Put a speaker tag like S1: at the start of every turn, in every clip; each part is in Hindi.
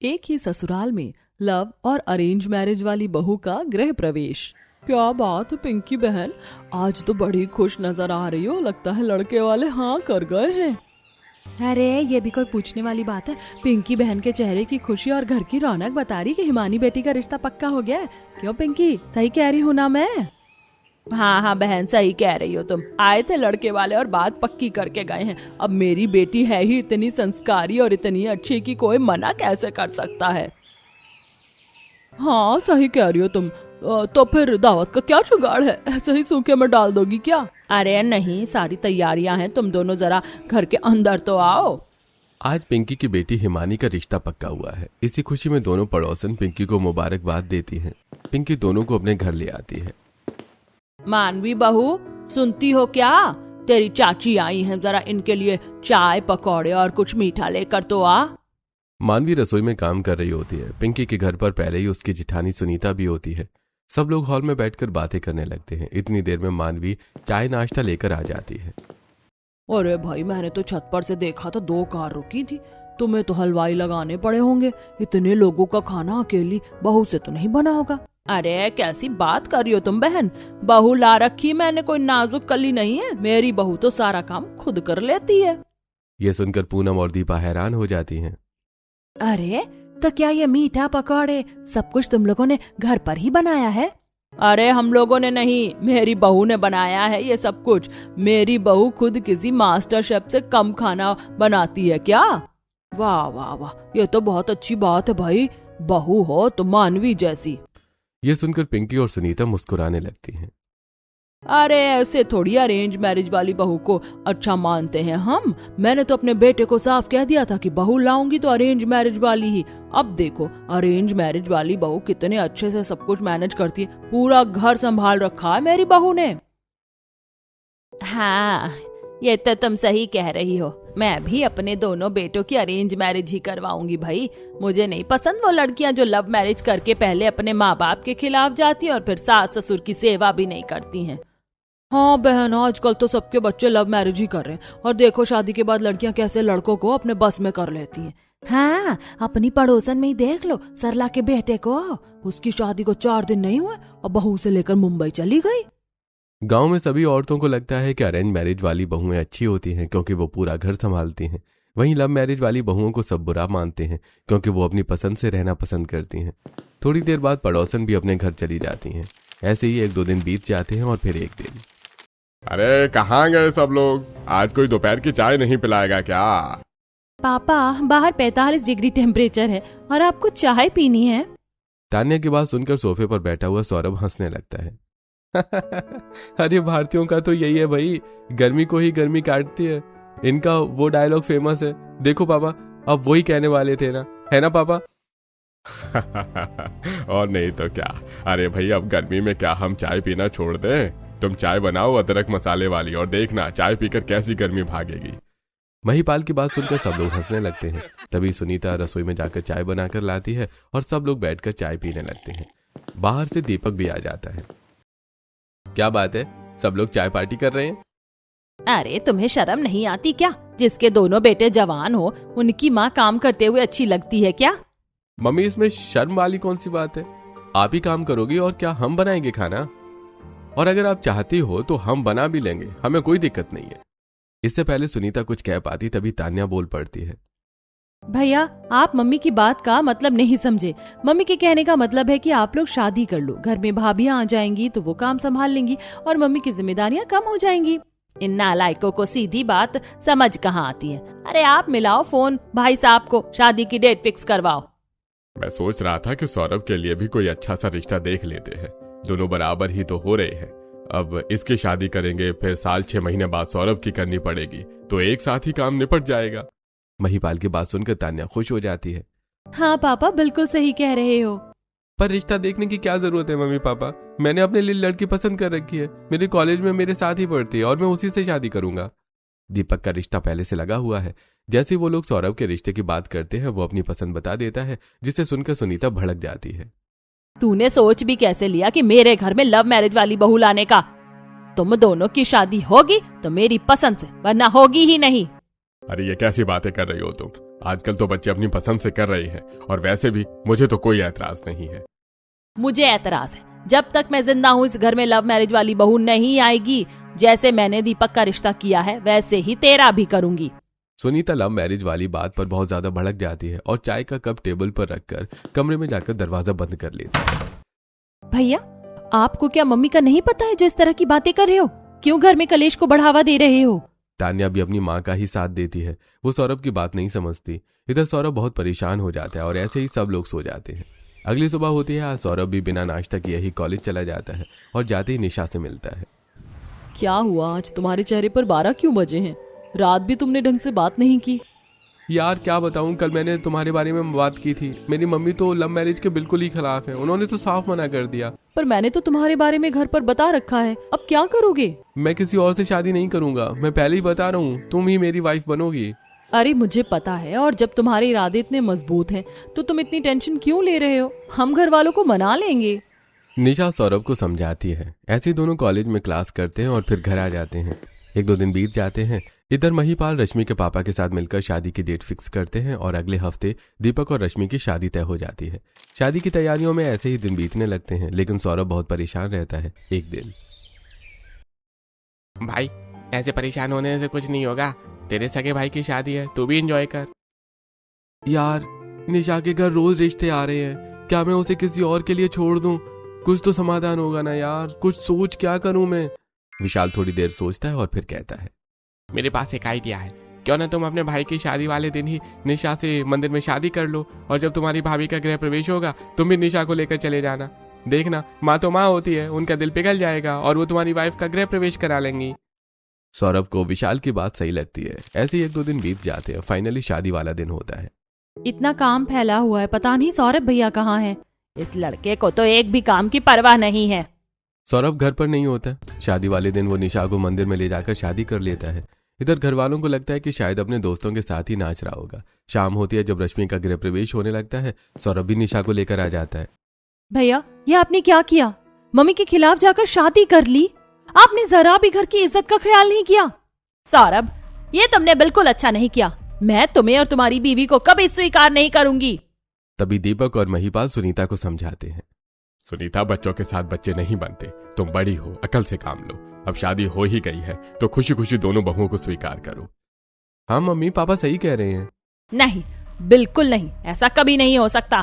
S1: एक ही ससुराल में लव और अरेंज मैरिज वाली बहू का गृह प्रवेश। क्या बात है पिंकी बहन, आज तो बड़ी खुश नजर आ रही हो। लगता है लड़के वाले हाँ कर गए हैं। अरे ये भी कोई पूछने वाली बात है। पिंकी बहन के चेहरे की खुशी और घर की रौनक बता रही कि हिमानी बेटी का रिश्ता पक्का हो गया है। क्यों पिंकी, सही कह रही हूँ ना मैं? हाँ हाँ बहन, सही कह रही हो तुम। आए थे लड़के वाले और बात पक्की करके गए हैं। अब मेरी बेटी है ही इतनी संस्कारी और इतनी अच्छी कि कोई मना कैसे कर सकता है। हाँ सही कह रही हो तुम। तो फिर दावत का क्या जुगाड़ है? ऐसे ही सूखे में डाल दोगी क्या? अरे नहीं, सारी तैयारियां हैं। तुम दोनों जरा घर के अंदर तो आओ।
S2: आज पिंकी की बेटी हिमानी का रिश्ता पक्का हुआ है। इसी खुशी में दोनों पड़ोसन पिंकी को मुबारकबाद देती हैं। पिंकी दोनों को अपने घर ले आती है।
S1: मानवी बहू, सुनती हो क्या? तेरी चाची आई हैं, जरा इनके लिए चाय पकौड़े और कुछ मीठा लेकर तो आ।
S2: मानवी रसोई में काम कर रही होती है। पिंकी के घर पर पहले ही उसकी जिठानी सुनीता भी होती है। सब लोग हॉल में बैठकर बातें करने लगते हैं। इतनी देर में मानवी चाय नाश्ता लेकर आ जाती है।
S1: अरे भाई, मैंने तो छत पर से देखा था 2 कार रुकी थी। तुम्हें तो हलवाई लगाने पड़े होंगे। इतने लोगों का खाना अकेली बहू से तो नहीं बना होगा। अरे कैसी बात कर रही हो तुम बहन? बहू ला रखी मैंने, कोई नाजुक कली नहीं है। मेरी बहू तो सारा काम खुद कर लेती है।
S2: ये सुनकर पूनम और दीपा हैरान हो जाती हैं।
S1: अरे तो क्या ये मीठा पकौड़े सब कुछ तुम लोगों ने घर पर ही बनाया है? अरे हम लोगों ने नहीं, मेरी बहू ने बनाया है ये सब कुछ। मेरी बहू खुद किसी मास्टर शेफ से कम खाना बनाती है क्या? वाह वाह वाह, ये तो बहुत अच्छी बात है भाई। बहू हो तो मानवी जैसी।
S2: ये सुनकर पिंकी और सुनीता मुस्कुराने लगती हैं।
S1: अरे ऐसे थोड़ी अरेंज मैरिज वाली बहू को अच्छा मानते हैं हम। मैंने तो अपने बेटे को साफ कह दिया था कि बहू लाऊंगी तो अरेंज मैरिज वाली ही। अब देखो अरेंज मैरिज वाली बहू कितने अच्छे से सब कुछ मैनेज करती है। पूरा घर संभाल रखा है मेरी बहू ने। हाँ ये तो तुम सही कह रही हो। मैं भी अपने दोनों बेटों की अरेंज मैरिज ही करवाऊंगी भाई। मुझे नहीं पसंद वो लड़कियां जो लव मैरिज करके पहले अपने माँ बाप के खिलाफ जाती हैं और फिर सास ससुर की सेवा भी नहीं करती हैं। हाँ बहन, आजकल तो सबके बच्चे लव मैरिज ही कर रहे हैं। और देखो शादी के बाद लड़कियां कैसे लड़कों को अपने बस में कर लेती हैं। हाँ अपनी पड़ोसन में ही देख लो, सरला के बेटे को। उसकी शादी को 4 दिन नहीं हुए और बहू से लेकर मुंबई चली गई।
S2: गांव में सभी औरतों को लगता है कि अरेंज मैरिज वाली बहुएं अच्छी होती हैं क्योंकि वो पूरा घर संभालती हैं। वहीं लव मैरिज वाली बहुओं को सब बुरा मानते हैं क्योंकि वो अपनी पसंद से रहना पसंद करती हैं। थोड़ी देर बाद पड़ोसन भी अपने घर चली जाती हैं। ऐसे ही 1-2 दिन बीत जाते हैं और फिर एक दिन।
S3: अरे कहाँ गए सब लोग? आज कोई दोपहर की चाय नहीं पिलाएगा क्या?
S1: पापा बाहर 45 डिग्री टेम्परेचर है और आपको चाय पीनी है।
S2: तान्या की बात सुनकर सोफे पर बैठा हुआ सौरभ हंसने लगता है। अरे भारतीयों का तो यही है भाई, गर्मी को ही गर्मी काटती है। इनका वो डायलॉग फेमस है, देखो पापा अब वही कहने वाले थे ना, है ना पापा?
S3: और नहीं तो क्या। अरे भाई अब गर्मी में क्या हम चाय पीना छोड़ दें? तुम चाय बनाओ अदरक मसाले वाली और देखना चाय पीकर कैसी गर्मी भागेगी।
S2: महिपाल की बात सुनकर सब लोग हंसने लगते हैं। तभी सुनीता रसोई में जाकर चाय बनाकर लाती है और सब लोग बैठकर चाय पीने लगते हैं। बाहर से दीपक भी आ जाता है। क्या बात है, सब लोग चाय पार्टी कर रहे हैं?
S1: अरे तुम्हें शर्म नहीं आती क्या? जिसके दोनों बेटे जवान हो उनकी माँ काम करते हुए अच्छी लगती है क्या?
S2: मम्मी इसमें शर्म वाली कौन सी बात है? आप ही काम करोगी और क्या हम बनाएंगे खाना? और अगर आप चाहती हो तो हम बना भी लेंगे, हमें कोई दिक्कत नहीं है। इससे पहले सुनीता कुछ कह पाती तभी तान्या बोल पड़ती है।
S1: भैया आप मम्मी की बात का मतलब नहीं समझे। मम्मी के कहने का मतलब है कि आप लोग शादी कर लो, घर में भाभियां आ जाएंगी तो वो काम संभाल लेंगी और मम्मी की जिम्मेदारियां कम हो जाएंगी। इन नालायकों को सीधी बात समझ कहाँ आती है। अरे आप मिलाओ फोन भाई साहब को, शादी की डेट फिक्स करवाओ।
S3: मैं सोच रहा था कि सौरभ के लिए भी कोई अच्छा सा रिश्ता देख लेते हैं। दोनों बराबर ही तो हो रहे हैं। अब इसकी शादी करेंगे फिर साल 6 महीने बाद सौरभ की करनी पड़ेगी तो एक साथ ही काम निपट जाएगा।
S2: महिपाल की बात सुनकर तान्या खुश हो जाती है।
S1: हाँ पापा बिल्कुल सही कह रहे हो।
S2: पर रिश्ता देखने की क्या जरूरत है मम्मी पापा? मैंने अपने लिए लड़की पसंद कर रखी है। मेरे कॉलेज में मेरे साथ ही पढ़ती है और मैं उसी से शादी करूंगा। दीपक का रिश्ता पहले से लगा हुआ है। जैसे वो लोग सौरभ के रिश्ते की बात करते हैं वो अपनी पसंद बता देता है, जिसे सुनकर सुनीता भड़क जाती है।
S1: तूने सोच भी कैसे लिया कि मेरे घर में लव मैरिज वाली बहू लाने का? तुम दोनों की शादी होगी तो मेरी पसंद से, वरना होगी ही नहीं।
S3: अरे ये कैसी बातें कर रही हो तुम? आजकल तो बच्चे अपनी पसंद से कर रहे हैं, और वैसे भी मुझे तो कोई ऐतराज नहीं है।
S4: मुझे ऐतराज है। जब तक मैं जिंदा हूँ इस घर में लव मैरिज वाली बहू नहीं आएगी। जैसे मैंने दीपक का रिश्ता किया है वैसे ही तेरा भी करूंगी।
S2: सुनीता लव मैरिज वाली बात पर बहुत ज्यादा भड़क जाती है और चाय का कप टेबल पर रखकर कमरे में जाकर दरवाजा बंद कर लेती है।
S4: भैया, आपको क्या मम्मी का नहीं पता है जो इस तरह की बातें कर रहे हो? क्यों घर में कलेश को बढ़ावा दे रहे हो?
S2: तान्या भी अपनी माँ का ही साथ देती है। वो सौरभ की बात नहीं समझती। इधर सौरभ बहुत परेशान हो जाता है और ऐसे ही सब लोग सो जाते हैं। अगली सुबह होती है। आज सौरभ भी बिना नाश्ता किए ही कॉलेज चला जाता है और जाते ही निशा से मिलता है।
S1: क्या हुआ, आज तुम्हारे चेहरे पर 12 क्यों बजे हैं? रात भी तुमने ढंग से बात नहीं की।
S2: यार क्या बताऊं, कल मैंने तुम्हारे बारे में बात की थी। मेरी मम्मी तो लव मैरिज के बिल्कुल ही खिलाफ है। उन्होंने तो साफ मना कर दिया।
S1: पर मैंने तो तुम्हारे बारे में घर पर बता रखा है। अब क्या करोगे?
S2: मैं किसी और से शादी नहीं करूंगा। मैं पहले ही बता रहा हूँ, तुम ही मेरी वाइफ बनोगी।
S1: अरे मुझे पता है, और जब तुम्हारे इरादे इतने मजबूत हैं तो तुम इतनी टेंशन क्यों ले रहे हो? हम घर वालों को मना लेंगे।
S2: निशा सौरभ को समझाती है। ऐसे दोनों कॉलेज में क्लास करते हैं और फिर घर आ जाते हैं। 1-2 दिन बीत जाते हैं। इधर महिपाल रश्मि के पापा के साथ मिलकर शादी की डेट फिक्स करते हैं और अगले हफ्ते दीपक और रश्मि की शादी तय हो जाती है। शादी की तैयारियों में ऐसे ही दिन बीतने लगते हैं, लेकिन सौरभ बहुत परेशान रहता है। एक दिन,
S5: भाई ऐसे परेशान होने से कुछ नहीं होगा। तेरे सगे भाई की शादी है, तू भी एंजॉय कर।
S2: यार निशा के घर रोज रिश्ते आ रहे हैं। क्या मैं उसे किसी और के लिए छोड़ दूं? कुछ तो समाधान होगा ना यार। कुछ सोच, क्या करूं मैं? विशाल थोड़ी देर सोचता है और फिर कहता है,
S5: मेरे पास एक आइडिया है। क्यों ना तुम अपने भाई की शादी वाले दिन ही निशा से मंदिर में शादी कर लो, और जब तुम्हारी भाभी का गृह प्रवेश होगा तुम भी निशा को लेकर चले जाना। देखना, माँ तो माँ होती है, उनका दिल पिघल जाएगा और वो तुम्हारी वाइफ का गृह प्रवेश करा लेंगी।
S2: सौरभ को विशाल की बात सही लगती है। ऐसे ही 1-2 दिन बीत जाते हैं। फाइनली शादी वाला दिन होता है।
S4: इतना काम फैला हुआ है, पता नहीं सौरभ भैया कहाँ हैं। इस लड़के को तो एक भी काम की परवाह नहीं है।
S2: सौरभ घर पर नहीं होता। शादी वाले दिन वो निशा को मंदिर में ले जाकर शादी कर लेता है। इधर घर वालों को लगता है कि शायद अपने दोस्तों के साथ ही नाच रहा होगा। शाम होती है। जब रश्मि का गृह प्रवेश होने लगता है, सौरभ भी निशा को लेकर आ जाता है।
S4: भैया, ये आपने क्या किया? मम्मी के खिलाफ जाकर शादी कर ली। आपने जरा भी घर की इज्जत का ख्याल नहीं किया। सौरभ, ये तुमने बिल्कुल अच्छा नहीं किया। मैं तुम्हें और तुम्हारी बीवी को कभी स्वीकार नहीं करूंगी।
S2: तभी दीपक और महिपाल सुनीता को समझाते हैं।
S3: सुनीता, बच्चों के साथ बच्चे नहीं बनते। तुम बड़ी हो, अकल से काम लो। अब शादी हो ही गई है तो खुशी खुशी दोनों बहुओं को स्वीकार करो।
S2: हाँ मम्मी, पापा सही कह रहे हैं।
S4: नहीं, बिल्कुल नहीं, ऐसा कभी नहीं हो सकता।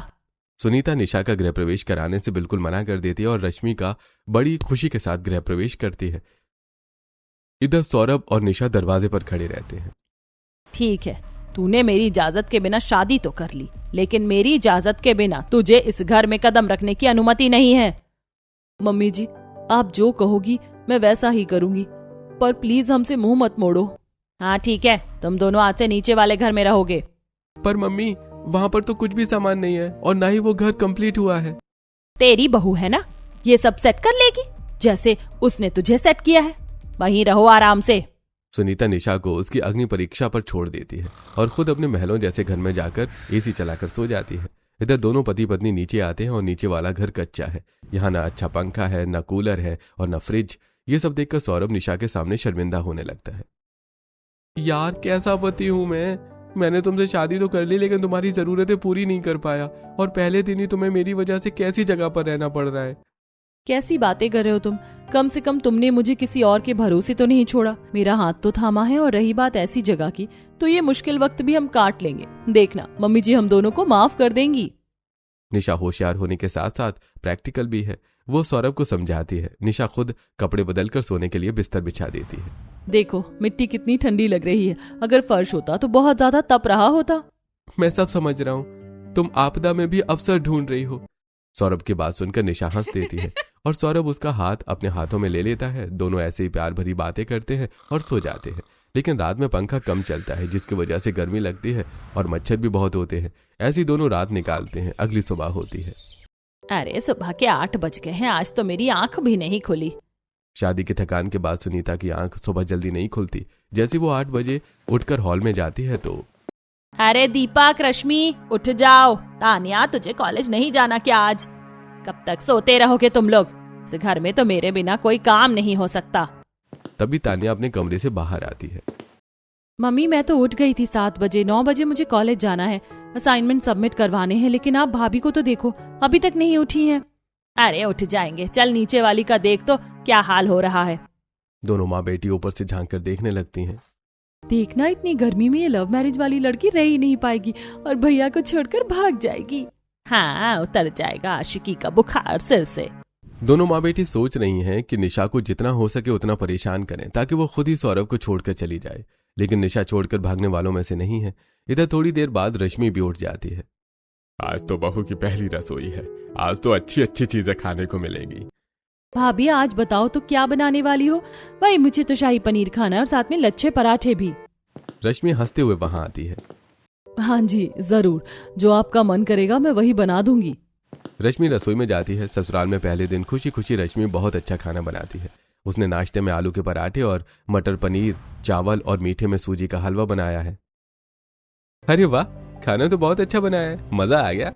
S2: सुनीता निशा का गृह प्रवेश कराने से बिल्कुल मना कर देती है और रश्मि का बड़ी खुशी के साथ गृह प्रवेश करती है। इधर सौरभ और निशा दरवाजे पर खड़े रहते हैं।
S4: ठीक है, तूने मेरी इजाजत के बिना शादी तो कर ली, लेकिन मेरी इजाजत के बिना तुझे इस घर में कदम रखने की अनुमति नहीं है।
S1: मम्मी जी, आप जो कहोगी मैं वैसा ही करूंगी, पर प्लीज हमसे मुंह मत मोड़ो।
S4: हाँ ठीक है, तुम दोनों आज से नीचे वाले घर में रहोगे।
S2: पर मम्मी, वहां पर तो कुछ भी सामान नहीं है और ना ही वो घर कंप्लीट हुआ है।
S4: तेरी बहू है ना, ये सब सेट कर लेगी जैसे उसने तुझे सेट किया है। वहीं रहो आराम से।
S2: सुनीता निशा को उसकी अग्नि परीक्षा पर छोड़ देती है और खुद अपने महलों जैसे घर में जाकर एसी चलाकर सो जाती है। इधर दोनों पति पत्नी नीचे आते हैं और नीचे वाला घर कच्चा है। यहाँ ना अच्छा पंखा है, ना कूलर है और ना फ्रिज। ये सब देखकर सौरभ निशा के सामने शर्मिंदा होने लगता है। यार कैसा पति हूँ मैंने तुमसे शादी तो कर ली, लेकिन तुम्हारी जरूरतें पूरी नहीं कर पाया, और पहले दिन ही तुम्हें मेरी वजह से कैसी जगह पर रहना पड़ रहा है।
S1: कैसी बातें कर रहे हो तुम? कम से कम तुमने मुझे किसी और के भरोसे तो नहीं छोड़ा। मेरा हाथ तो थामा है, और रही बात ऐसी जगह की, तो ये मुश्किल वक्त भी हम काट लेंगे। देखना, मम्मी जी हम दोनों को माफ कर देंगी।
S2: निशा होशियार होने के साथ साथ प्रैक्टिकल भी है। वो सौरभ को समझाती है। निशा खुद कपड़े बदलकर सोने के लिए बिस्तर बिछा देती है।
S1: देखो मिट्टी कितनी ठंडी लग रही है। अगर फर्श होता तो बहुत ज्यादा तप रहा होता।
S2: मैं सब समझ रहा हूँ। तुम आपदा में भी अवसर ढूंढ रही हो। सौरभ की बात सुनकर निशा हंस देती है और सौरभ उसका हाथ अपने हाथों में ले लेता है। दोनों ऐसे ही प्यार भरी बातें करते हैं और सो जाते हैं। लेकिन रात में पंखा कम चलता है, जिसकी वजह से गर्मी लगती है और मच्छर भी बहुत होते हैं। ऐसी दोनों रात निकालते हैं। अगली सुबह होती है।
S4: अरे सुबह के 8 बज गए हैं, आज तो मेरी आंख भी नहीं खुली।
S2: शादी की थकान के बाद सुनीता की आंख सुबह जल्दी नहीं खुलती। जैसे वो 8 बजे उठकर हॉल में जाती है तो
S4: अरे दीपक, रश्मि, उठ जाओ। तानिया, तुझे कॉलेज नहीं जाना क्या आज? कब तक सोते रहोगे तुम लोग? इस घर में तो मेरे बिना कोई काम नहीं हो सकता।
S2: तभी तानिया अपने कमरे से बाहर आती है।
S4: मम्मी मैं तो उठ गई थी 7 बजे, 9 बजे मुझे कॉलेज जाना है, असाइनमेंट सबमिट करवाने हैं, लेकिन आप भाभी को तो देखो अभी तक नहीं उठी हैं। अरे उठ जाएंगे, चल नीचे वाली का देख तो क्या हाल हो रहा है।
S2: दोनों माँ बेटी ऊपर से झांक कर देखने लगती हैं।
S1: देखना, इतनी गर्मी में ये लव मैरिज वाली लड़की रह ही नहीं पाएगी और भैया को छोड़कर भाग जाएगी।
S4: हाँ, उतर जाएगा आशिकी का बुखार सिर से।
S2: दोनों माँ बेटी सोच रही हैं कि निशा को जितना हो सके उतना परेशान करें ताकि वो खुद ही सौरभ को छोड़कर चली जाए, लेकिन निशा छोड़कर भागने वालों में से नहीं है। इधर थोड़ी देर बाद रश्मि भी उठ जाती है।
S3: आज तो बहू की पहली रसोई है, आज तो अच्छी अच्छी चीजें खाने को मिलेंगी।
S4: भाभी आज बताओ तो क्या बनाने वाली हो? भाई मुझे तो शाही पनीर खाना है और साथ में लच्छे पराठे भी।
S2: रश्मि हंसते हुए वहां आती है।
S1: हाँ जी जरूर, जो आपका मन करेगा मैं वही बना दूंगी।
S2: रश्मि रसोई में जाती है। ससुराल में पहले दिन खुशी खुशी रश्मि बहुत अच्छा खाना बनाती है। उसने नाश्ते में आलू के पराठे और मटर पनीर, चावल और मीठे में सूजी का हलवा बनाया है। अरे वाह, खाना तो बहुत अच्छा बनाया है, मजा आ गया।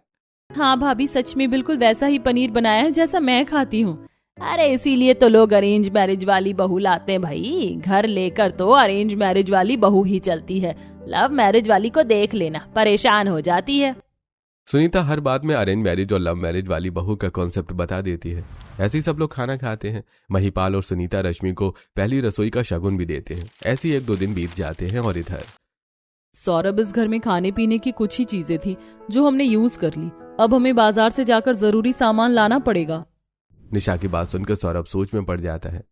S4: हाँ भाभी, सच में बिल्कुल वैसा ही पनीर बनाया है जैसा मैं खाती हूँ। अरे इसीलिए तो लोग अरेंज मैरिज वाली बहू लाते हैं भाई, घर लेकर तो अरेंज मैरिज वाली बहू ही चलती है, लव मैरिज वाली को देख लेना परेशान हो जाती है।
S2: सुनीता हर बात में अरेंज मैरिज और लव मैरिज वाली बहू का कॉन्सेप्ट बता देती है। ऐसे ही सब लोग खाना खाते हैं। महिपाल और सुनीता रश्मि को पहली रसोई का शगुन भी देते हैं। ऐसे ही 1-2 दिन बीत जाते हैं और इधर
S1: सौरभ, इस घर में खाने पीने की कुछ ही चीजें थी जो हमने यूज कर ली, अब हमें बाजार से जाकर जरूरी सामान लाना पड़ेगा।
S2: निशा की बात सुनकर सौरभ सोच में पड़ जाता है।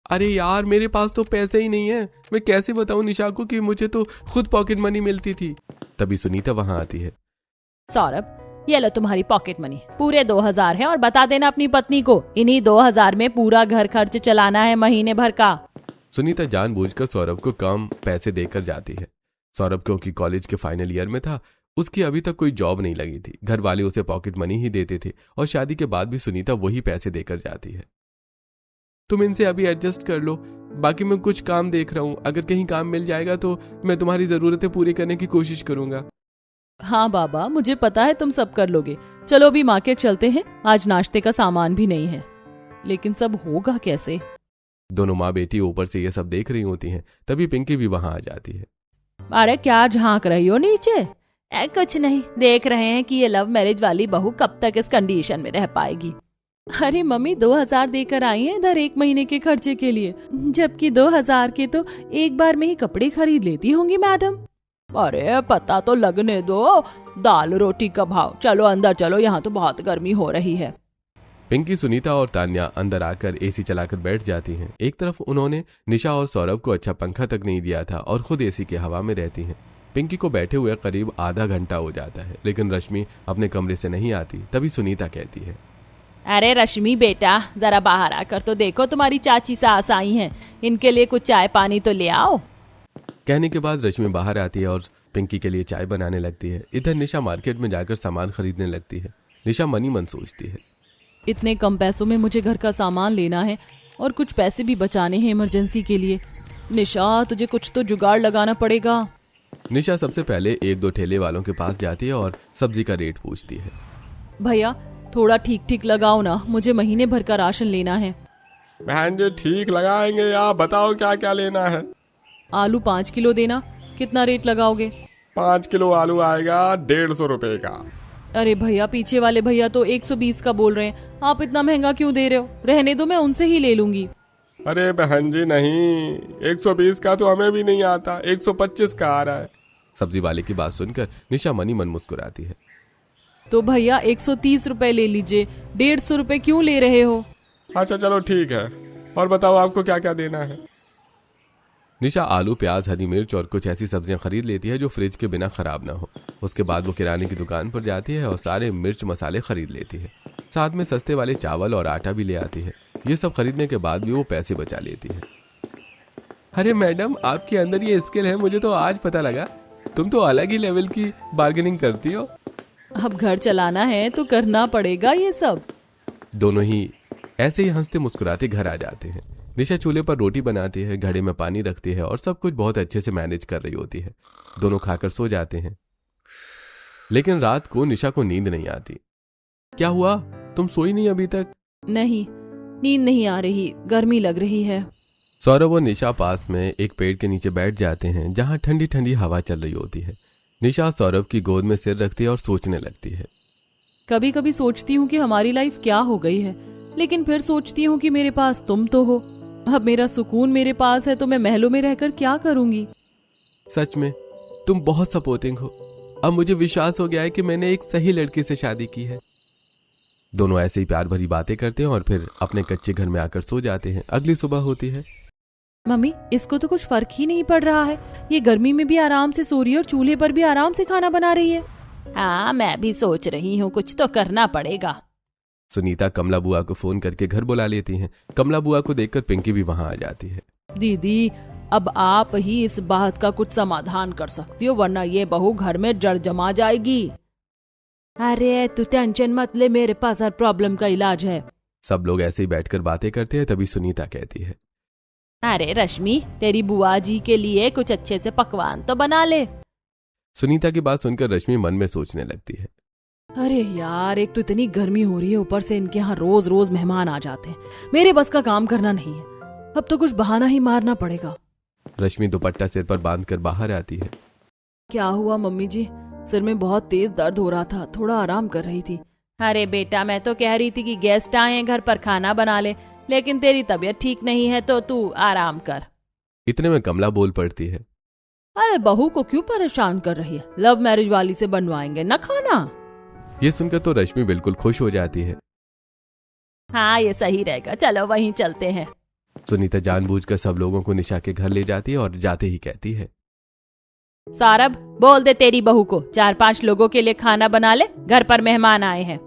S2: अरे यार, मेरे पास तो पैसे ही नहीं है, मैं कैसे बताऊं निशा को कि मुझे तो खुद पॉकेट मनी मिलती थी। तभी सुनीता वहां आती है।
S4: सौरभ ये लो तुम्हारी पॉकेट मनी, पूरे 2000 है और बता देना अपनी पत्नी को इन्हीं 2000 में पूरा घर खर्च चलाना है महीने भर का।
S2: सुनीता जानबूझकर सौरभ को कम पैसे देकर जाती है। सौरभ क्योंकि कॉलेज के फाइनल ईयर में था, उसकी अभी तक कोई जॉब नहीं लगी थी। घर वाले उसे पॉकेट मनी ही देते थे और शादी के बाद भी सुनीता वही पैसे देकर जाती है। तुम इनसे अभी एडजस्ट कर लो, बाकी मैं कुछ काम देख रहा हूँ, अगर कहीं काम मिल जाएगा तो मैं तुम्हारी जरूरतें पूरी करने की कोशिश करूंगा।
S1: हाँ बाबा, मुझे पता है तुम सब कर लोगे। चलो अभी मार्केट चलते हैं, आज नाश्ते का सामान भी नहीं है। लेकिन सब होगा कैसे?
S2: दोनों माँ बेटी ऊपर से ये सब देख रही होती हैं। तभी पिंकी भी वहां आ जाती है।
S4: अरे क्या झांक रही हो नीचे? कुछ नहीं, देख रहे हैं कि ये लव मैरिज वाली बहू कब तक इस कंडीशन में रह पाएगी।
S1: अरे मम्मी, 2000 देकर आई हैं इधर 1 महीने के खर्चे के लिए, जबकि 2000 के तो एक बार में ही कपड़े खरीद लेती होंगी मैडम।
S4: अरे पता तो लगने दो, दाल रोटी का भाव। चलो अंदर चलो, यहाँ तो बहुत गर्मी हो रही है।
S2: पिंकी, सुनीता और तान्या अंदर आकर एसी चलाकर बैठ जाती हैं। एक तरफ उन्होंने निशा और सौरभ को अच्छा पंखा तक नहीं दिया था और खुद एसी की हवा में रहती हैं। पिंकी को बैठे हुए करीब आधा घंटा हो जाता है, लेकिन रश्मि अपने कमरे से नहीं आती। तभी सुनीता कहती है,
S4: अरे रश्मि बेटा, जरा बाहर आकर तो देखो, तुम्हारी चाची सास आई हैं, इनके लिए कुछ चाय पानी तो ले आओ।
S2: कहने के बाद रश्मि बाहर आती है और पिंकी के लिए चाय बनाने लगती है। इधर निशा मार्केट में जाकर सामान खरीदने लगती है। निशा मनी मन सोचती है,
S1: इतने कम पैसों में मुझे घर का सामान लेना है और कुछ पैसे भी बचाने हैं इमरजेंसी के लिए। निशा, तुझे कुछ तो जुगाड़ लगाना पड़ेगा।
S2: निशा सबसे पहले 1-2 ठेले वालों के पास जाती है और सब्जी का रेट पूछती है।
S1: भैया थोड़ा ठीक ठीक लगाओ ना, मुझे महीने भर का राशन लेना है।
S3: बहन जी ठीक लगाएंगे, आप बताओ क्या क्या लेना है।
S1: आलू 5 किलो देना। कितना रेट लगाओगे?
S3: 5 किलो आलू आएगा 150 रुपए का।
S1: अरे भैया, पीछे वाले भैया तो 120 का बोल रहे हैं, आप इतना महंगा क्यों दे रहे हो? रहने दो, मैं उनसे ही ले लूंगी।
S3: अरे बहन जी नहीं, 120 का तो हमें भी नहीं आता, 125 का आ रहा है।
S2: सब्जी वाले की बात सुनकर निशा मनी मन मुस्कुराती है।
S1: तो भैया 130 रुपए ले लीजिए, 150 रुपए क्यों ले रहे हो?
S3: अच्छा चलो ठीक है, और बताओ आपको क्या क्या देना है।
S2: निशा आलू, प्याज, हरी मिर्च और कुछ ऐसी सब्जियां खरीद लेती है जो फ्रिज के बिना खराब ना हो। उसके बाद वो किराने की दुकान पर जाती है और सारे मिर्च मसाले खरीद लेती है। साथ में सस्ते वाले चावल और आटा भी ले आती है। ये सब खरीदने के बाद भी वो पैसे बचा लेती है। अरे मैडम, आपके अंदर ये स्किल है, मुझे तो आज पता लगा। तुम तो अलग ही लेवल की बार्गेनिंग करती हो।
S1: अब घर चलाना है तो करना पड़ेगा ये सब।
S2: दोनों ही ऐसे ही हंसते मुस्कुराते घर आ जाते हैं। निशा चूल्हे पर रोटी बनाती है, घड़े में पानी रखती है और सब कुछ बहुत अच्छे से मैनेज कर रही होती है। दोनों खाकर सो जाते हैं। लेकिन रात को निशा को नींद नहीं आती। क्या हुआ, तुम सोई नहीं अभी तक?
S1: नहीं, नींद नहीं आ रही, गर्मी लग रही है।
S2: सौरभ और निशा पास में एक पेड़ के नीचे बैठ जाते हैं जहां ठंडी ठंडी हवा चल रही होती है। निशा सौरभ की गोद में सिर रखती है और सोचने लगती है।
S1: कभी कभी सोचती हूँ कि हमारी लाइफ क्या हो गई है, लेकिन फिर सोचती हूँ कि मेरे पास तुम तो हो। अब मेरा सुकून मेरे पास है तो मैं महलों में रहकर क्या करूंगी।
S2: सच में तुम बहुत सपोर्टिंग हो। अब मुझे विश्वास हो गया है कि मैंने एक सही लड़की से शादी की है। दोनों ऐसे ही प्यार भरी बातें करते हैं और फिर अपने कच्चे घर में आकर सो जाते हैं। अगली सुबह होती है।
S1: मम्मी, इसको तो कुछ फर्क ही नहीं पड़ रहा है। ये गर्मी में भी आराम से सो रही है और चूल्हे पर भी आराम से खाना बना रही है।
S4: हाँ, मैं भी सोच रही हूँ कुछ तो करना पड़ेगा।
S2: सुनीता कमला बुआ को फोन करके घर बुला लेती हैं। कमला बुआ को देखकर पिंकी भी वहां आ जाती है।
S1: दीदी, अब आप ही इस बात का कुछ समाधान कर सकती हो, वरना ये बहू घर में जड़ जमा जाएगी।
S4: अरे तू टेंशन मत ले, मेरे पास हर प्रॉब्लम का इलाज है।
S2: सब लोग ऐसे ही बैठकर बातें करते हैं। तभी सुनीता कहती है,
S4: अरे रश्मि, तेरी बुआ जी के लिए कुछ अच्छे से पकवान तो बना ले।
S2: सुनीता की बात सुनकर रश्मि मन में सोचने लगती है।
S1: अरे यार, एक तो इतनी गर्मी हो रही है, ऊपर से इनके यहाँ रोज रोज मेहमान आ जाते हैं। मेरे बस का काम करना नहीं है। अब तो कुछ बहाना ही मारना पड़ेगा।
S2: रश्मि दुपट्टा सिर पर बांधकर बाहर आती है।
S1: क्या हुआ मम्मी जी? सिर में बहुत तेज दर्द हो रहा था, थोड़ा आराम कर रही थी।
S4: अरे बेटा, मैं तो कह रही थी कि गेस्ट आए हैं घर पर, खाना बना ले, लेकिन तेरी तबीयत ठीक नहीं है तो तू आराम कर।
S2: इतने में कमला बोल पड़ती है।
S1: अरे बहू को क्यों परेशान कर रही है? लव मैरिज वाली से बनवाएंगे ना खाना।
S2: ये सुनकर तो रश्मि बिल्कुल खुश हो जाती है।
S4: हाँ, ये सही रहेगा, चलो वहीं चलते हैं।
S2: सुनीता जानबूझकर सब लोगों को निशा के घर ले जाती है और जाते ही कहती है,
S4: सौरभ, बोल दे तेरी बहू को 4-5 लोगों के लिए खाना बना ले, घर पर मेहमान आए हैं।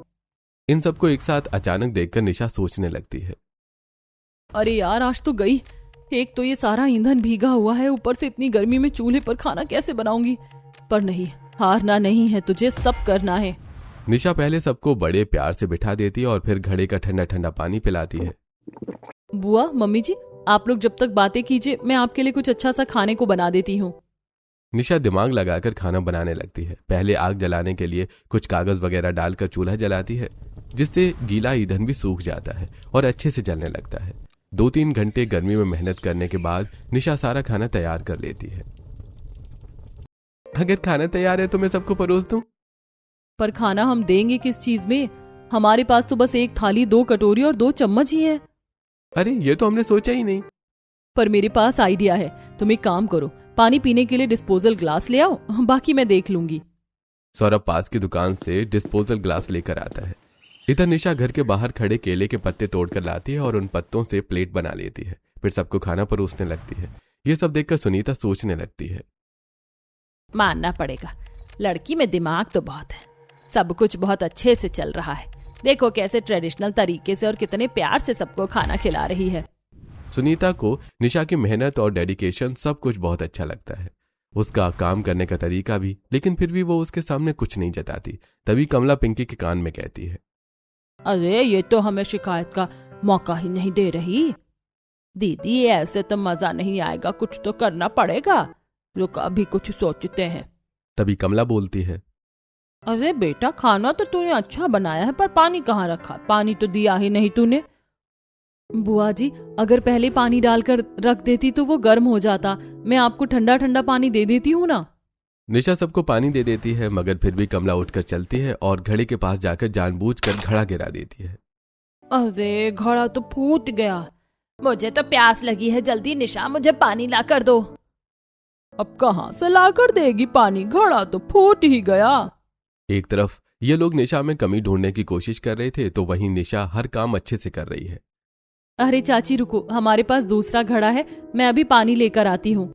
S2: इन सबको एक साथ अचानक देखकर निशा सोचने लगती है।
S1: अरे यार, आज तो गई। एक तो ये सारा ईंधन भीगा हुआ है, ऊपर से इतनी गर्मी में चूल्हे पर खाना कैसे बनाऊंगी। पर नहीं, हारना नहीं है, तुझे सब करना है।
S2: निशा पहले सबको बड़े प्यार से बिठा देती है और फिर घड़े का ठंडा ठंडा पानी पिलाती है।
S1: बुआ, मम्मी जी, आप लोग जब तक बातें कीजिए, मैं आपके लिए कुछ अच्छा सा खाने को बना देती हूँ।
S2: निशा दिमाग लगाकर खाना बनाने लगती है। पहले आग जलाने के लिए कुछ कागज वगैरह डालकर चूल्हा जलाती है, जिससे गीला ईंधन भी सूख जाता है और अच्छे से जलने लगता है। 2-3 घंटे गर्मी में मेहनत करने के बाद निशा सारा खाना तैयार कर लेती है। अगर खाना तैयार है तो मैं सबको परोस दूं।
S1: पर खाना हम देंगे किस चीज में? हमारे पास तो बस एक थाली, 2 कटोरी और 2 चम्मच ही है।
S2: अरे ये तो हमने सोचा ही नहीं।
S1: पर मेरे पास आइडिया है। तुम एक काम करो, पानी पीने के लिए डिस्पोजल ग्लास ले आओ, बाकी मैं देख लूंगी।
S2: सौरभ पास की दुकान से डिस्पोजल ग्लास लेकर आता है। इधर निशा घर के बाहर खड़े केले के पत्ते तोड़कर लाती है और उन पत्तों से प्लेट बना लेती है। फिर सबको खाना परोसने लगती है। ये सब देखकर सुनीता सोचने लगती है।
S4: मानना पड़ेगा, लड़की में दिमाग तो बहुत है। सब कुछ बहुत अच्छे से चल रहा है। देखो कैसे ट्रेडिशनल तरीके से और कितने प्यार से सबको खाना खिला रही है।
S2: सुनीता को निशा की मेहनत और डेडिकेशन सब कुछ बहुत अच्छा लगता है, उसका काम करने का तरीका भी। लेकिन फिर भी वो उसके सामने कुछ नहीं जताती। तभी कमला पिंकी के कान में कहती है,
S1: अरे ये तो हमें शिकायत का मौका ही नहीं दे रही।
S4: दीदी, ऐसे तो मजा नहीं आएगा, कुछ तो करना पड़ेगा।
S1: रुक, अभी कुछ सोचते हैं।
S2: तभी कमला बोलती है,
S1: अरे बेटा, खाना तो तूने अच्छा बनाया है, पर पानी कहाँ रखा? पानी तो दिया ही नहीं तूने। बुआ जी, अगर पहले पानी डालकर रख देती तो वो गर्म हो जाता। मैं आपको ठंडा ठंडा पानी दे देती हूँ ना।
S2: निशा सबको पानी दे देती है, मगर फिर भी कमला उठकर चलती है और घड़े के पास जाकर जानबूझकर घड़ा गिरा देती है।
S1: अरे घड़ा तो फूट गया।
S4: मुझे तो प्यास लगी है, जल्दी निशा मुझे पानी ला कर दो।
S1: अब कहाँ से लाकर देगी पानी? घड़ा तो फूट ही गया।
S2: एक तरफ ये लोग निशा में कमी ढूंढने की कोशिश कर रहे थे, तो वहीं निशा हर काम अच्छे से कर रही है।
S1: अरे चाची रुको, हमारे पास दूसरा घड़ा है, मैं अभी पानी लेकर आती हूँ।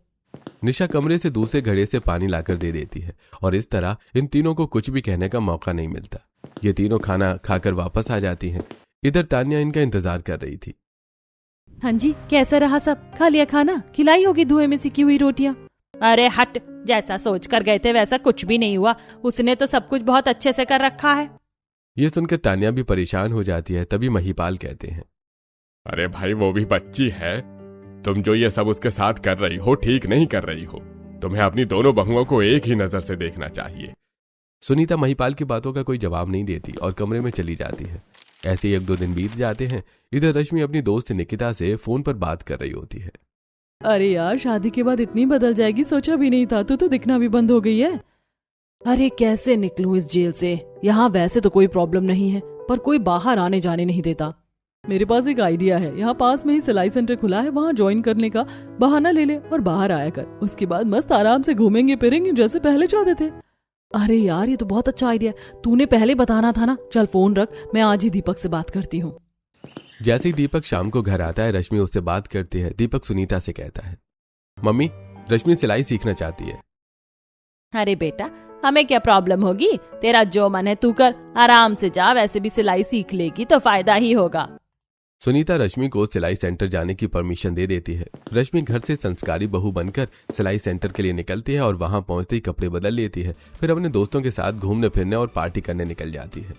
S2: निशा कमरे से दूसरे घड़े से पानी लाकर दे देती है और इस तरह इन तीनों को कुछ भी कहने का मौका नहीं मिलता। ये तीनों खाना खाकर वापस आ जाती हैं। इधर तान्या इनका इंतजार कर रही थी।
S1: हाँ जी, कैसा रहा सब? खा लिया खाना? खिलाई होगी धुएं में सिकी हुई रोटियां।
S4: अरे हट, जैसा सोच कर गए थे वैसा कुछ भी नहीं हुआ। उसने तो सब कुछ बहुत अच्छे से कर रखा है।
S2: ये सुनकर तान्या भी परेशान हो जाती है। तभी महिपाल कहते हैं,
S3: अरे भाई, वो भी बच्ची है। तुम जो ये सब उसके साथ कर रही हो ठीक नहीं कर रही हो। तुम्हें अपनी दोनों बहुओं को एक ही नजर से देखना चाहिए।
S2: सुनीता महिपाल की बातों का कोई जवाब नहीं देती और कमरे में चली जाती है। ऐसे ही 1-2 दिन बीत जाते हैं। इधर रश्मि अपनी दोस्त निकिता से फोन पर बात कर रही होती है।
S1: अरे यार, शादी के बाद इतनी बदल जाएगी सोचा भी नहीं था। तू तो दिखना भी बंद हो गई है। अरे कैसे निकलूं इस जेल से। यहाँ वैसे तो कोई प्रॉब्लम नहीं है, पर कोई बाहर आने जाने नहीं देता। मेरे पास एक आइडिया है। यहाँ पास में ही सिलाई सेंटर खुला है, वहाँ ज्वाइन करने का बहाना ले ले और बाहर आया कर। उसके बाद मस्त आराम से घूमेंगे फिरेंगे जैसे पहले चाहते थे। अरे यार, ये तो बहुत अच्छा आइडिया। तूने पहले बताना था ना। चल फोन रख, मैं आज ही दीपक से बात करती हूँ।
S2: जैसे ही दीपक शाम को घर आता है, रश्मि उससे बात करती है। दीपक सुनीता से कहता है, मम्मी, रश्मि सिलाई सीखना चाहती है।
S4: अरे बेटा, हमें क्या प्रॉब्लम होगी? तेरा जो मन है तू कर, आराम से जा। वैसे भी सिलाई सीख लेगी तो फायदा ही होगा।
S2: सुनीता रश्मि को सिलाई सेंटर जाने की परमिशन दे देती है। रश्मि घर से संस्कारी बहू बनकर सिलाई सेंटर के लिए निकलती है और वहां पहुंचते ही कपड़े बदल लेती है। फिर अपने दोस्तों के साथ घूमने फिरने और पार्टी करने निकल जाती है।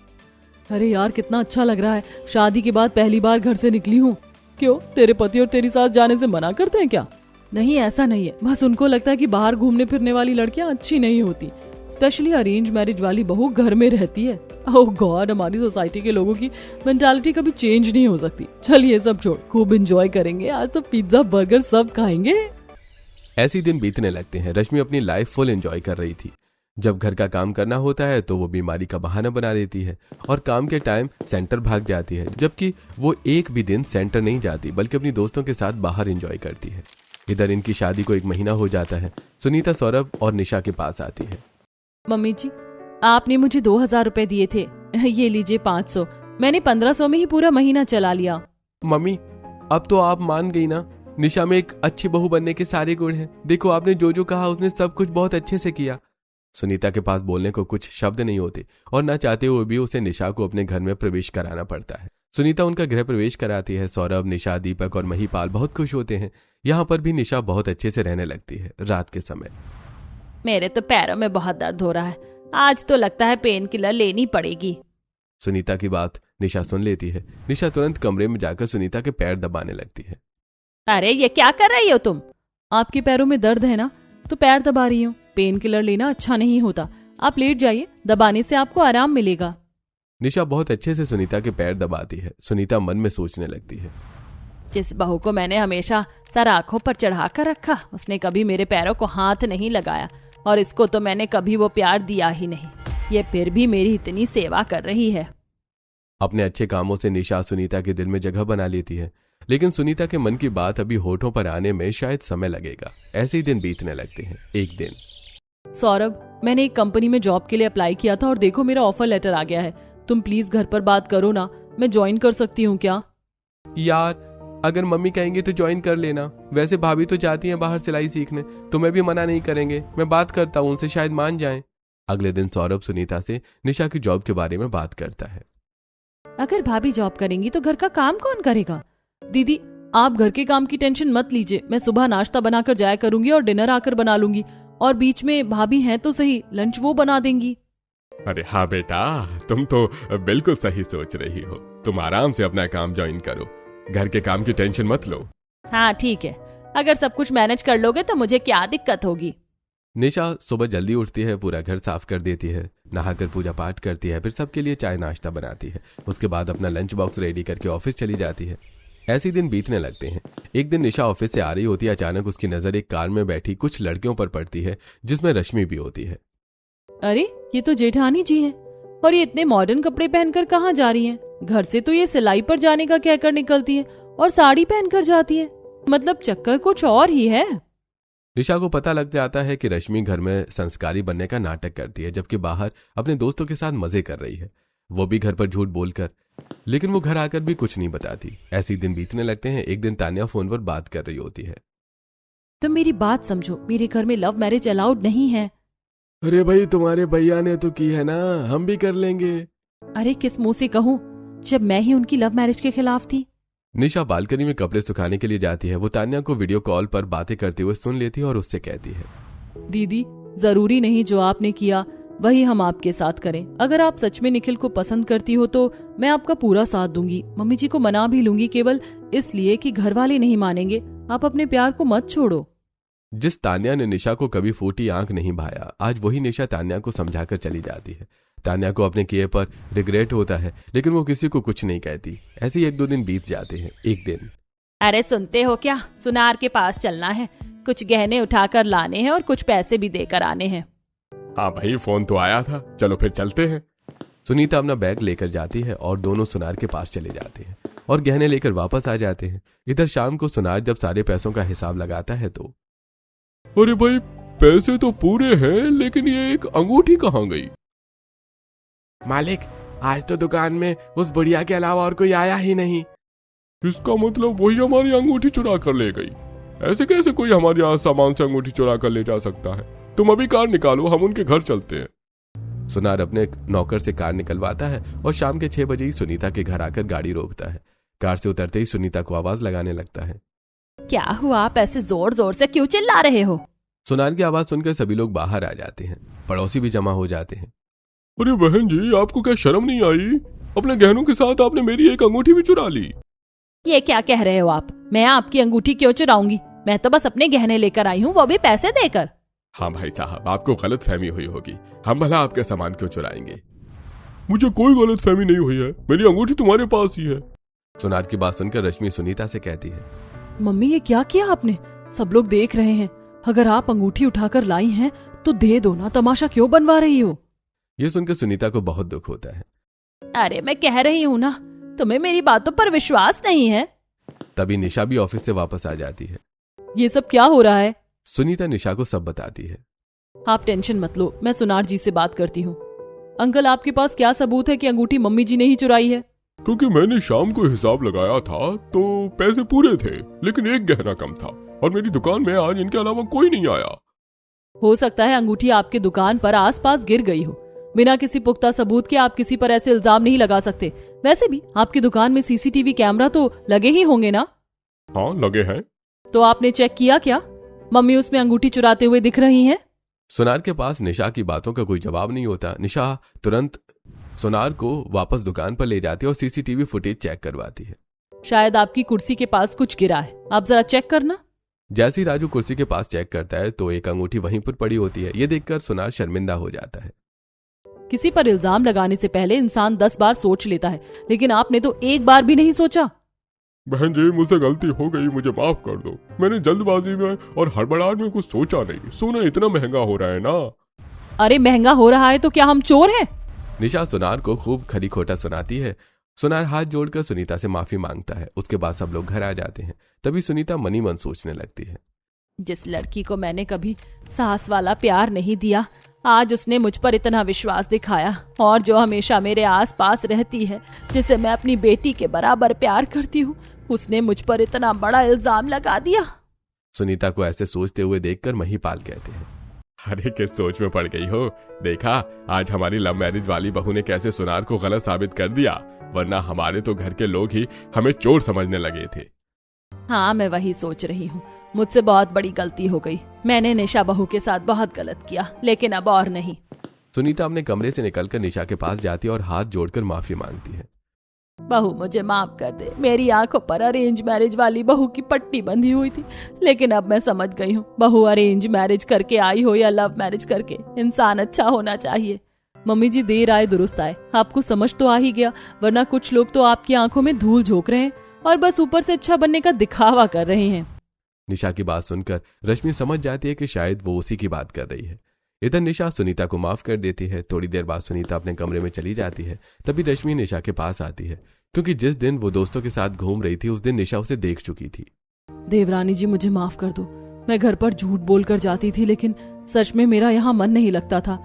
S1: अरे यार, कितना अच्छा लग रहा है। शादी के बाद पहली बार घर से निकली हूँ। क्यों, तेरे पति और तेरी सास जाने से मना करते हैं क्या? नहीं, ऐसा नहीं है। बस उनको लगता है कि बाहर घूमने फिरने वाली लड़कियां अच्छी नहीं होती। स्पेशली अरेंज मैरिज वाली बहू घर में रहती है। ओह गॉड, हमारी सोसाइटी के लोगों की मेंटालिटी कभी चेंज नहीं हो सकती। चलिए सब छोड़, खूब एंजॉय करेंगे। आज तो पिज्जा बर्गर सब खाएंगे।
S2: ऐसे दिन बीतने लगते हैं। रश्मि अपनी लाइफ फुल एंजॉय कर रही थी। जब घर का काम करना होता है तो वो बीमारी का बहाना बना देती है और काम के टाइम सेंटर भाग जाती है, जबकि वो एक भी दिन सेंटर नहीं जाती बल्कि अपनी दोस्तों के साथ बाहर एंजॉय करती है। इधर इनकी शादी को 1 महीना हो जाता है। सुनीता सौरभ और निशा के पास आती है।
S4: मम्मी जी, आपने मुझे 2000 रुपए दिए थे। ये लीजिए 500। मैंने 1500 में ही पूरा महीना चला लिया।
S2: मम्मी, अब तो आप मान गई ना। निशा में एक अच्छी बहू बनने के सारे गुण हैं। देखो, आपने जो जो कहा उसने सब कुछ बहुत अच्छे से किया। सुनीता के पास बोलने को कुछ शब्द नहीं होते और न चाहते हुए भी उसे निशा को अपने घर में प्रवेश कराना पड़ता है। सुनीता उनका गृह प्रवेश कराती है। सौरभ, निशा, दीपक और महिपाल बहुत खुश होते हैं। यहाँ पर भी निशा बहुत अच्छे से रहने लगती है। रात के समय
S4: मेरे तो पैरों में बहुत दर्द हो रहा है। आज तो लगता है पेन किलर लेनी पड़ेगी।
S2: सुनीता की बात निशा सुन लेती है। निशा तुरंत कमरे में जाकर सुनीता के पैर दबाने लगती है।
S4: अरे ये क्या कर रही हो तुम?
S1: आपके पैरों में दर्द है ना, तो पैर दबा रही हूँ। पेन किलर लेना अच्छा नहीं होता। आप लेट जाइए, दबाने से आपको आराम मिलेगा।
S2: निशा बहुत अच्छे से सुनीता के पैर दबाती है। सुनीता मन में सोचने लगती है,
S4: जिस बहू को मैंने हमेशा सर आंखों पर चढ़ा कर रखा, उसने कभी मेरे पैरों को हाथ नहीं लगाया और इसको तो मैंने कभी वो प्यार दिया ही नहीं। ये फिर भी मेरी इतनी सेवा कर रही है।
S2: अपने अच्छे कामों से निशा सुनीता के दिल में जगह बना लेती है, लेकिन सुनीता के मन की बात अभी होठों पर आने में शायद समय लगेगा। ऐसे ही दिन बीतने लगते हैं। एक दिन,
S1: सौरभ, मैंने एक कंपनी में जॉब के लिए अप्लाई किया था और देखो मेरा ऑफर लेटर आ गया है। तुम प्लीज घर पर बात करो ना, मैं ज्वाइन कर सकती हूँ क्या?
S2: यार, अगर मम्मी कहेंगे तो ज्वाइन कर लेना। वैसे भाभी तो जाती हैं बाहर सिलाई सीखने, तुम्हें भी मना नहीं करेंगे। मैं बात करता हूँ उनसे, शायद मान जाएं। अगले दिन सौरभ सुनीता से निशा की जॉब के बारे में बात करता है।
S1: अगर भाभी जॉब करेंगी तो घर का काम कौन करेगा? दीदी, आप घर के काम की टेंशन मत लीजिए। मैं सुबह नाश्ता बनाकर जाया करूंगी और डिनर आकर बना लूंगी, और बीच में भाभी हैं तो सही, लंच वो बना देंगी।
S3: अरे हाँ बेटा, तुम तो बिल्कुल सही सोच रही हो। तुम आराम से अपना काम ज्वाइन करो, घर के काम की टेंशन मत लो।
S4: हाँ ठीक है, अगर सब कुछ मैनेज कर लोगे तो मुझे क्या दिक्कत होगी।
S2: निशा सुबह जल्दी उठती है, पूरा घर साफ कर देती है, नहाकर पूजा पाठ करती है, फिर सबके लिए चाय नाश्ता बनाती है। उसके बाद अपना लंच बॉक्स रेडी करके ऑफिस चली जाती है। ऐसे दिन बीतने लगते हैं। एक दिन निशा ऑफिस से आ रही होती है। अचानक उसकी नजर एक कार में बैठी कुछ लड़कियों पर पड़ती है, जिसमें रश्मि भी होती है।
S1: अरे, ये तो जेठानी जी हैं, और ये इतने मॉडर्न कपड़े पहनकर कहाँ जा रही हैं? घर से तो ये सिलाई पर जाने का कहकर निकलती हैं और साड़ी पहनकर जाती हैं। मतलब चक्कर कुछ और ही है।
S2: निशा को पता लग जाता है कि रश्मि घर में संस्कारी बनने का नाटक करती है, जबकि बाहर अपने दोस्तों के साथ मजे कर रही है, वो भी घर पर झूठ बोलकर। लेकिन वो घर आकर भी कुछ नहीं बताती। ऐसे ही दिन बीतने लगते हैं। एक दिन तान्या फोन पर बात कर रही होती है।
S1: तुम मेरी बात समझो, मेरे घर में लव मैरिज अलाउड नहीं है।
S3: अरे भाई, तुम्हारे भैया ने तो की है ना, हम भी कर लेंगे।
S1: अरे किस मुंह से कहूँ, जब मैं ही उनकी लव मैरिज के खिलाफ थी।
S2: निशा बालकनी में कपड़े सुखाने के लिए जाती है। वो तान्या को वीडियो कॉल पर बातें करते हुए सुन लेती है और उससे कहती है,
S1: दीदी, जरूरी नहीं जो आपने किया वही हम आपके साथ करें। अगर आप सच में निखिल को पसंद करती हो तो मैं आपका पूरा साथ दूंगी। मम्मी जी को मना भी लूंगी, केवल इसलिए कि घर वाले नहीं मानेंगे। आप अपने प्यार को मत छोड़ो।
S2: जिस तान्या ने निशा को कभी फूटी आंख नहीं भाया, आज वही निशा तान्या को समझाकर चली जाती है। तान्या को अपने किए पर रिग्रेट होता है, लेकिन वो किसी को कुछ नहीं कहती। ऐसे ही 1-2 दिन बीत जाते हैं। एक दिन,
S4: अरे सुनते हो क्या, सुनार के पास चलना है, कुछ गहने उठाकर लाने हैं और कुछ पैसे भी देकर आने हैं।
S3: हाँ भाई, फोन तो आया था, चलो फिर चलते हैं।
S2: सुनीता अपना बैग लेकर जाती है और दोनों सुनार के पास चले जाते हैं और गहने लेकर वापस आ जाते हैं। इधर शाम को सुनार जब सारे पैसों का हिसाब लगाता है तो
S3: अरे भाई, पैसे तो पूरे हैं, लेकिन ये एक अंगूठी कहाँ गई?
S5: मालिक, आज तो दुकान में उस बुढ़िया के अलावा और कोई आया ही नहीं।
S3: इसका मतलब वही हमारी अंगूठी चुरा कर ले गई। ऐसे कैसे कोई हमारे यहाँ सामान से अंगूठी चुरा कर ले जा सकता है? तुम अभी कार निकालो, हम उनके घर चलते हैं।
S2: सुनार अपने नौकर से कार निकलवाता है और शाम के 6 बजे ही सुनीता के घर आकर गाड़ी रोकता है। कार से उतरते ही सुनीता को आवाज लगाने लगता है।
S4: क्या हुआ, आप ऐसे जोर जोर से क्यों चिल्ला रहे हो?
S2: सुनार की आवाज सुनकर सभी लोग बाहर आ जाते हैं। पड़ोसी भी जमा हो जाते हैं।
S3: अरे बहन जी, आपको क्या शर्म नहीं आई? अपने गहनों के साथ आपने मेरी एक अंगूठी भी चुरा ली।
S4: ये क्या कह रहे हो आप? मैं आपकी अंगूठी क्यों चुराऊंगी? मैं तो बस अपने गहने लेकर आई हूँ, वो भी पैसे देकर।
S3: हाँ भाई साहब, आपको गलत फहमी हुई होगी। हम भला आपके सामान क्यों चुराएंगे? मुझे कोई गलत फहमी नहीं हुई है, मेरी अंगूठी तुम्हारे पास ही है।
S2: सुनार की बात सुनकर रश्मि सुनीता से कहती है,
S1: मम्मी ये क्या किया आपने? सब लोग देख रहे हैं। अगर आप अंगूठी उठाकर लाई हैं तो दे दो ना, तमाशा क्यों बनवा रही हो?
S2: ये सुनकर सुनीता को बहुत दुख होता है।
S4: अरे मैं कह रही हूँ ना, तुम्हें मेरी बातों पर विश्वास नहीं है।
S2: तभी निशा भी ऑफिस से वापस आ जाती है।
S1: ये सब क्या हो रहा है?
S2: सुनीता निशा को सब बताती है।
S1: आप टेंशन मत लो, मैं सुनार जी से बात करती हूँ। अंकल, आपके पास क्या सबूत है कि अंगूठी मम्मी जी ने ही चुराई है?
S3: क्योंकि मैंने शाम को हिसाब लगाया था तो पैसे पूरे थे, लेकिन एक गहना कम था और मेरी दुकान में आज इनके अलावा कोई नहीं आया।
S1: हो सकता है अंगूठी आपके दुकान पर आसपास गिर गई हो। बिना किसी पुख्ता सबूत के आप किसी पर ऐसे इल्जाम नहीं लगा सकते। वैसे भी आपकी दुकान में सीसीटीवी कैमरा तो लगे ही होंगे ना?
S3: हाँ, लगे हैं।
S1: तो आपने चेक किया क्या? मम्मी उसमें अंगूठी चुराते हुए दिख रही हैं?
S2: सुनार के पास निशा की बातों का कोई जवाब नहीं होता। निशा तुरंत सुनार को वापस दुकान पर ले जाती है और सीसीटीवी फुटेज चेक करवाती है।
S1: शायद आपकी कुर्सी के पास कुछ गिरा है, आप जरा चेक करना।
S2: जैसे ही राजू कुर्सी के पास चेक करता है तो एक अंगूठी वहीं पर पड़ी होती है। ये देखकर सुनार शर्मिंदा हो जाता है।
S1: किसी पर इल्जाम लगाने से पहले इंसान 10 बार सोच लेता है, लेकिन आपने तो एक बार भी नहीं सोचा।
S3: बहन जी, मुझसे गलती हो गई, मुझे माफ कर दो। मैंने जल्दबाजी में और हड़बड़ाहट में कुछ सोचा नहीं। सोना इतना महंगा हो रहा है ना।
S1: अरे महंगा हो रहा है तो क्या हम चोर हैं?
S2: निशा सुनार को खूब खरी खोटा सुनाती है। सुनार हाथ जोड़कर सुनीता से माफी मांगता है। उसके बाद सब लोग घर आ जाते हैं। तभी सुनीता मनी मन सोचने लगती है।
S4: जिस लड़की को मैंने कभी सास वाला प्यार नहीं दिया, आज उसने मुझ पर इतना विश्वास दिखाया, और जो हमेशा मेरे आसपास रहती है, जिसे मैं अपनी बेटी के बराबर प्यार करती हूँ, उसने मुझ पर इतना बड़ा इल्जाम लगा दिया।
S2: सुनीता को ऐसे सोचते हुए देखकर महिपाल कहते हैं,
S3: अरे किस सोच में पड़ गई हो? देखा, आज हमारी लव मैरिज वाली बहू ने कैसे सुनार को गलत साबित कर दिया, वरना हमारे तो घर के लोग ही हमें चोर समझने लगे थे।
S4: हाँ, मैं वही सोच रही हूँ। मुझसे बहुत बड़ी गलती हो गई। मैंने निशा बहू के साथ बहुत गलत किया, लेकिन अब और नहीं।
S2: सुनीता अपने कमरे से निकलकर निशा के पास जाती है और हाथ जोड़कर माफी मांगती है।
S4: बहू मुझे माफ कर दे। मेरी आंखों पर अरेंज मैरिज वाली बहू की पट्टी बंधी हुई थी, लेकिन अब मैं समझ गई हूँ, बहू अरेंज मैरिज करके आई हो या लव मैरिज करके, इंसान अच्छा होना चाहिए।
S1: मम्मी जी, देर आए दुरुस्त आए। आपको समझ तो आ ही गया, वरना कुछ लोग तो आपकी आंखों में धूल झोंक रहे हैं और बस ऊपर से अच्छा बनने का दिखावा कर रहे हैं।
S2: निशा की बात सुनकर रश्मि समझ जाती है कि शायद वो उसी की बात कर रही है। इधर निशा सुनीता को माफ कर देती है। थोड़ी देर बाद सुनीता अपने कमरे में चली जाती है। तभी रश्मि निशा के पास आती है, क्योंकि जिस दिन वो दोस्तों के साथ घूम रही थी उस दिन निशा उसे देख चुकी थी।
S1: देवरानी जी, मुझे माफ कर दो। मैं घर पर झूठ बोलकर जाती थी, लेकिन सच में मेरा यहाँ मन नहीं लगता था।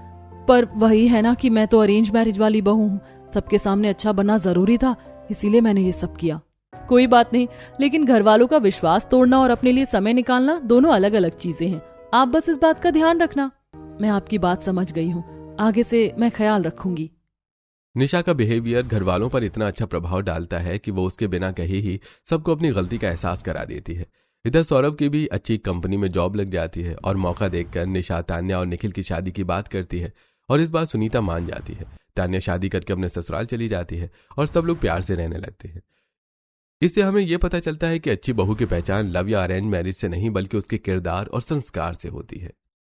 S1: पर वही है ना कि मैं तो अरेंज मैरिज वाली बहू हूँ, सबके सामने अच्छा बनना जरूरी था, इसीलिए मैंने ये सब किया। कोई बात नहीं, लेकिन घर वालों का विश्वास तोड़ना और अपने लिए समय निकालना दोनों अलग अलग चीजें हैं। आप बस इस बात का ध्यान रखना। मैं आपकी बात समझ गई हूँ, आगे से मैं ख्याल रखूंगी।
S2: निशा का बिहेवियर घर वालों पर इतना अच्छा प्रभाव डालता है कि वो उसके बिना कहे ही सबको अपनी गलती का एहसास करा देती है। इधर सौरभ की भी अच्छी कंपनी में जॉब लग जाती है और मौका देखकर निशा तान्या और निखिल की शादी की बात करती है और इस बार सुनीता मान जाती है। तान्या शादी करके अपने ससुराल चली जाती है और सब लोग प्यार से रहने लगते हैं। इससे हमें यह पता चलता है कि अच्छी बहू की पहचान लव या अरेंज मैरिज से नहीं बल्कि उसके किरदार और संस्कार से होती है।